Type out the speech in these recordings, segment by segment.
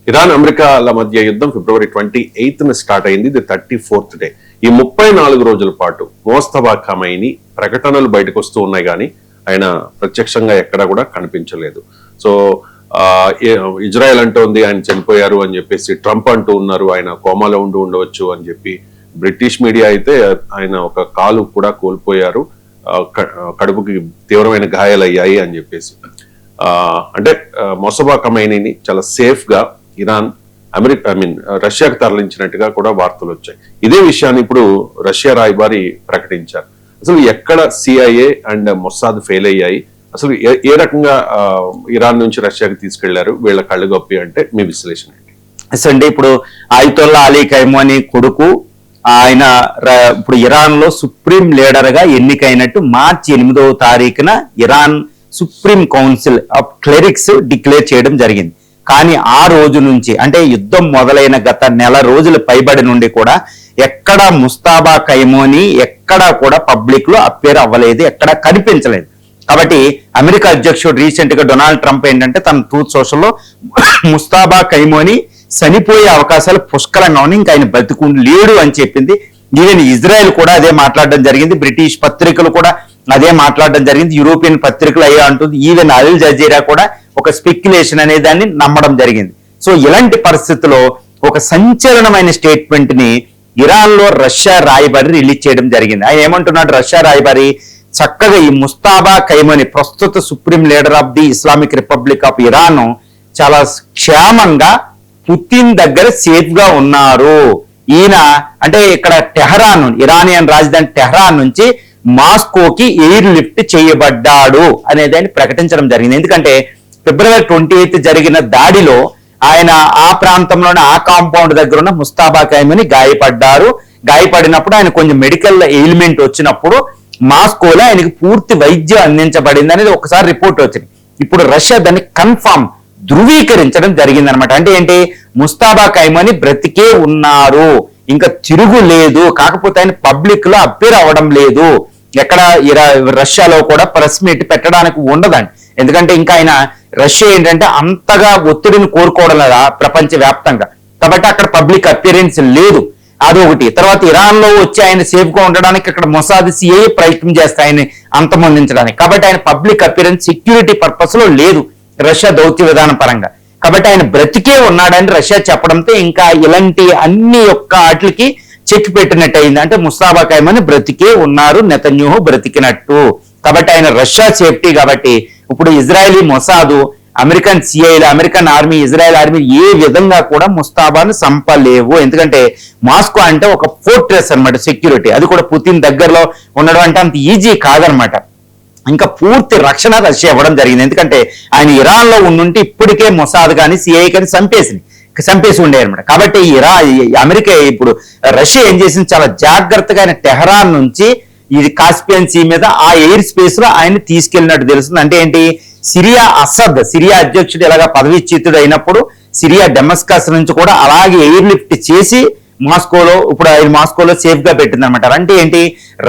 Iran అమెరికాల మధ్య యుద్ధం ఫిబ్రవరి 28న స్టార్ట్ అయింది. ఇది 34th డే. ఈ 34 రోజుల పాటు మోస్తఫా ఖమైనీ ప్రకటనలు బయటకు వస్తూ ఉన్నాయి, కానీ ఆయన ప్రత్యక్షంగా ఎక్కడా కూడా కనిపించలేదు. సో ఇజ్రాయెల్ అంటోంది ఆయన చనిపోయారు అని చెప్పేసి, ట్రంప్ అంటూ ఉన్నారు ఆయన కోమాలో ఉండవచ్చు అని చెప్పి, బ్రిటిష్ మీడియా అయితే ఆయన ఒక కాలు కూడా కోల్పోయారు, కడుపుకి తీవ్రమైన గాయాలయ్యాయి అని చెప్పేసి. అంటే మోస్తఫా ఖమైనీని చాలా సేఫ్ గా ఇరాన్ రష్యాకు తరలించినట్టుగా కూడా వార్తలు వచ్చాయి. ఇదే విషయాన్ని ఇప్పుడు రష్యా రాయబారి ప్రకటించారు. అసలు ఎక్కడ సిఐఏ అండ్ మొసాద్ ఫెయిల్ అయ్యాయి, అసలు ఏ రకంగా ఇరాన్ నుంచి రష్యాకి తీసుకెళ్లారు వీళ్ళ కళ్ళగొప్పి అంటే మీ విశ్లేషణ ఏంటి? అంటే ఇప్పుడు ఆయితొల్లా అలీ ఖైమానీ కొడుకు ఆయన ఇప్పుడు ఇరాన్ లో సుప్రీం లీడర్ గా ఎన్నికైనట్టు మార్చి 8వ తారీఖున Iran supreme council of clerics declare చేయడం జరిగింది. కానీ ఆ రోజు నుంచి అంటే యుద్ధం మొదలైన గత నెల రోజుల పైబడి నుండి కూడా ఎక్కడ ముస్తాబా ఖైమానీ ఎక్కడా కూడా పబ్లిక్ లో అప్పేర్ అవ్వలేదు, ఎక్కడ కనిపించలేదు. కాబట్టి అమెరికా అధ్యక్షుడు రీసెంట్ గా డొనాల్డ్ ట్రంప్ ఏంటంటే తన ట్రూత్ సోషల్లో ముస్తాబా ఖైమానీ చనిపోయే అవకాశాలు పుష్కలంగా ఉన్నాయి, ఇంకా ఆయన బతికుండి లేడు అని చెప్పింది. ఈవెన్ ఇజ్రాయెల్ కూడా అదే మాట్లాడడం జరిగింది, బ్రిటిష్ పత్రికలు కూడా అదే మాట్లాడడం జరిగింది, యూరోపియన్ పత్రికలు అయ్యా అంటుంది, ఈవెన్ అల్ జజీరా కూడా ఒక స్పెక్యులేషన్ అనే దాన్ని నమ్మడం జరిగింది. సో ఇలాంటి పరిస్థితుల్లో ఒక సంచలనమైన స్టేట్మెంట్ ని ఇరాన్ లో రష్యా రాయబారి రిలీజ్ చేయడం జరిగింది. ఆయన ఏమంటున్నాడు, రష్యా రాయబారి చక్కగా ఈ ముస్తాబా ఖైమానీ ప్రస్తుత supreme leader of the Islamic republic of Iran చాలా క్షేమంగా పుతిన్ దగ్గర సేఫ్ గా ఉన్నారు. ఈయన అంటే ఇక్కడ టెహరాన్, ఇరానియన్ రాజధాని టెహరాన్ నుంచి మాస్కోకి ఎయిర్ లిఫ్ట్ చేయబడ్డాడు అనేది ఆయన ప్రకటించడం జరిగింది. ఎందుకంటే ఫిబ్రవరి 28 జరిగిన దాడిలో ఆయన ఆ ప్రాంతంలోనే ఆ కాంపౌండ్ దగ్గర ఉన్న ముస్తాబా ఖైమానీ గాయపడ్డారు. గాయపడినప్పుడు ఆయన కొంచెం మెడికల్ ఎయిల్మెంట్ వచ్చినప్పుడు మాస్కోలో ఆయనకి పూర్తి వైద్యం అందించబడింది అనేది ఒకసారి రిపోర్ట్ వచ్చింది. ఇప్పుడు రష్యా దాన్ని కన్ఫర్మ్ ధృవీకరించడం జరిగింది అనమాట. అంటే ఏంటి, ముస్తాబా ఖైమానీ బ్రతికే ఉన్నారు, ఇంకా తిరుగు లేదు, కాకపోతే ఆయన పబ్లిక్ లో అప్పీర్ అవ్వడం లేదు, ఎక్కడ రష్యాలో కూడా ప్రెస్ మీట్ పెట్టడానికి ఉండదండి. ఎందుకంటే ఇంకా ఆయన రష్యా ఏంటంటే అంతగా ఒత్తిడిని కోరుకోవడం లేదా ప్రపంచ వ్యాప్తంగా, కాబట్టి అక్కడ పబ్లిక్ అపియరెన్స్ లేదు, అదొకటి. తర్వాత ఇరాన్ లో వచ్చి ఆయన సేఫ్ గా ఉండడానికి అక్కడ మొసాద్ సిఐ ప్రయత్నం చేస్తే ఆయన అంతమొందించడానికి, కాబట్టి ఆయన పబ్లిక్ అపియరెన్స్ సెక్యూరిటీ పర్పస్ లో లేదు రష్యా దౌత్య విధానం పరంగా, కాబట్టి ఆయన బ్రతికే ఉన్నాడని రష్యా చెప్పడంతో ఇంకా ఇలాంటి అన్ని యొక్క వాటికి చెక్ పెట్టినట్టు అయింది. అంటే ముస్తాబా ఖైమానీ బ్రతికే ఉన్నారు, నెతన్యాహు బ్రతికినట్టు, కాబట్టి ఆయన రష్యా సేఫ్టీ. కాబట్టి ఇప్పుడు ఇజ్రాయలీ మొసాదు, అమెరికన్ సిఐలు, అమెరికన్ ఆర్మీ, ఇజ్రాయెల్ ఆర్మీ ఏ విధంగా కూడా ముస్తాబాను చంపలేవు. ఎందుకంటే మాస్కో అంటే ఒక ఫోర్ట్రెస్ అనమాట, సెక్యూరిటీ, అది కూడా పుతిన్ దగ్గరలో ఉండడం అంటే అంత ఈజీ కాదనమాట. ఇంకా పూర్తి రక్షణ రష్యా ఇవ్వడం జరిగింది. ఎందుకంటే ఆయన ఇరాన్ లో ఉండుంటే ఇప్పటికే మొసాద్ కానీ సిఐ కానీ చంపేసి ఉండే అనమాట. కాబట్టి అమెరికా ఇప్పుడు రష్యా ఏం చేసింది, చాలా జాగ్రత్తగా ఆయన టెహరాన్ నుంచి ఇది కాస్పియన్ సీ మీద ఆ ఎయిర్ స్పేస్ లో ఆయన తీసుకెళ్ళినట్టు తెలుస్తుంది. అంటే ఏంటి, సిరియా అధ్యక్షుడు ఇలాగా పదవీచ్యుతుడు అయినప్పుడు సిరియా డెమస్కస్ నుంచి కూడా అలాగే ఎయిర్ లిఫ్ట్ చేసి మాస్కోలో ఇప్పుడు ఆయన మాస్కోలో సేఫ్ గా పెట్టింది అనమాట. అంటే ఏంటి,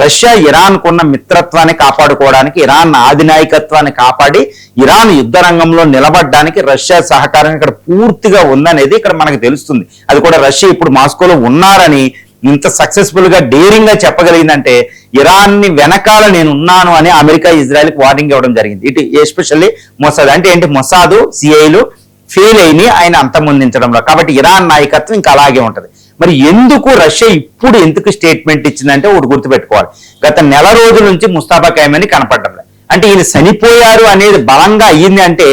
రష్యా ఇరాన్ కున్న మిత్రత్వాన్ని కాపాడుకోవడానికి, ఇరాన్ అధినాయకత్వాన్ని కాపాడి ఇరాన్ యుద్ధ రంగంలో నిలబడడానికి రష్యా సహకారం ఇక్కడ పూర్తిగా ఉందనేది ఇక్కడ మనకు తెలుస్తుంది. అది కూడా రష్యా ఇప్పుడు మాస్కోలో ఉన్నారని ఇంత సక్సెస్ఫుల్ గా డేరింగ్ గా చెప్పగలిగిందంటే ఇరాన్ ని వెనకాల నేను ఉన్నాను అని అమెరికా ఇజ్రాయెల్ కి వార్నింగ్ ఇవ్వడం జరిగింది. ఇటు ఎస్పెషల్లీ మొసాద్ అంటే ఏంటి, మొసాదు సిఐలు ఫెయిల్ అయిని ఆయన అంతమొందించడంలో, కాబట్టి ఇరాన్ నాయకత్వం ఇంకా అలాగే ఉంటది. మరి ఎందుకు రష్యా ఇప్పుడు ఎందుకు స్టేట్మెంట్ ఇచ్చిందంటే ఒకటి గుర్తుపెట్టుకోవాలి, గత నెల రోజుల నుంచి ముస్తాబా ఖైమానీ కనపడడం అంటే ఈయన చనిపోయారు అనేది బలంగా అయ్యింది. అంటే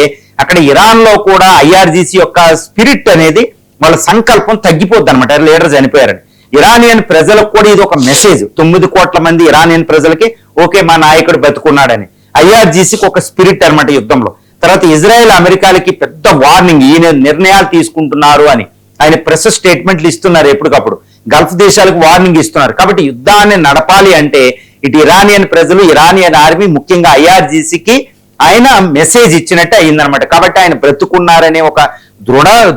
అక్కడ ఇరాన్ లో కూడా ఐఆర్జీసీ యొక్క స్పిరిట్ అనేది వాళ్ళ సంకల్పం తగ్గిపోద్ది అనమాట, లీడర్ చనిపోయారని. ఇరానియన్ ప్రజలకు కూడా ఇది ఒక మెసేజ్, 9 కోట్ల మంది ఇరానియన్ ప్రజలకి ఓకే మా నాయకుడు బతుకున్నాడని. ఐఆర్జీసీకి ఒక స్పిరిట్ అనమాట యుద్ధంలో. తర్వాత ఇజ్రాయెల్ అమెరికాలకి పెద్ద వార్నింగ్, ఈయన నిర్ణయాలు తీసుకుంటున్నారు అని ఆయన ప్రెస్ స్టేట్మెంట్లు ఇస్తున్నారు, ఎప్పటికప్పుడు గల్ఫ్ దేశాలకు వార్నింగ్ ఇస్తున్నారు. కాబట్టి యుద్ధాన్ని నడపాలి అంటే ఇటు ఇరానియన్ ప్రజలు, ఇరానియన్ ఆర్మీ, ముఖ్యంగా ఐఆర్జీసీకి ఆయన మెసేజ్ ఇచ్చినట్టు అయిందనమాట. కాబట్టి ఆయన బ్రతుకున్నారనే ఒక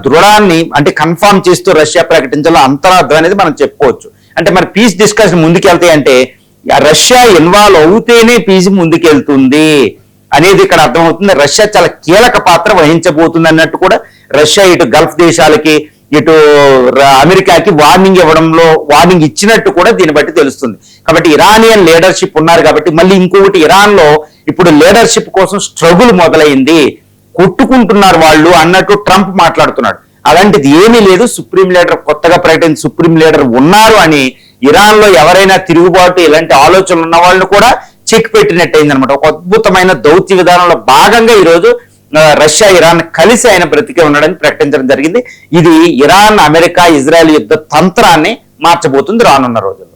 దృఢాన్ని అంటే కన్ఫర్మ్ చేస్తూ రష్యా ప్రకటించాలో అంతరార్థం అనేది మనం చెప్పుకోవచ్చు. అంటే మరి పీస్ డిస్కషన్ ముందుకెళ్తాయి అంటే రష్యా ఇన్వాల్వ్ అవుతేనే పీస్ ముందుకెళ్తుంది. అనేది ఇక్కడ అర్థమవుతుంది. రష్యా చాలా కీలక పాత్ర వహించబోతుంది అన్నట్టు కూడా రష్యా ఇటు గల్ఫ్ దేశాలకి ఇటు అమెరికాకి వార్నింగ్ ఇచ్చినట్టు కూడా దీన్ని బట్టి తెలుస్తుంది. కాబట్టి ఇరానియన్ లీడర్షిప్ ఉన్నారు కాబట్టి మళ్ళీ ఇంకొకటి ఇరాన్ లో ఇప్పుడు లీడర్షిప్ కోసం స్ట్రగుల్ మొదలైంది, కొట్టుకుంటున్నారు వాళ్ళు అన్నట్టు ట్రంప్ మాట్లాడుతున్నాడు. అలాంటిది ఏమీ లేదు. సుప్రీం లీడర్ కొత్తగా ప్రకటించిన సుప్రీం లీడర్ ఉన్నారు అని ఇరాన్ లో ఎవరైనా తిరుగుబాటు ఇలాంటి ఆలోచనలు ఉన్న వాళ్ళని కూడా చెక్ పెట్టినట్టయింది అనమాట. ఒక అద్భుతమైన దౌత్య విధానంలో భాగంగా ఈ రోజు రష్యా ఇరాన్ కలిసి ఆయన బ్రతికే ఉన్నాడని ప్రకటించడం జరిగింది. ఇది ఇరాన్, అమెరికా, ఇజ్రాయెల్ యుద్ధ తంత్రాన్ని మార్చబోతుంది రానున్న రోజుల్లో.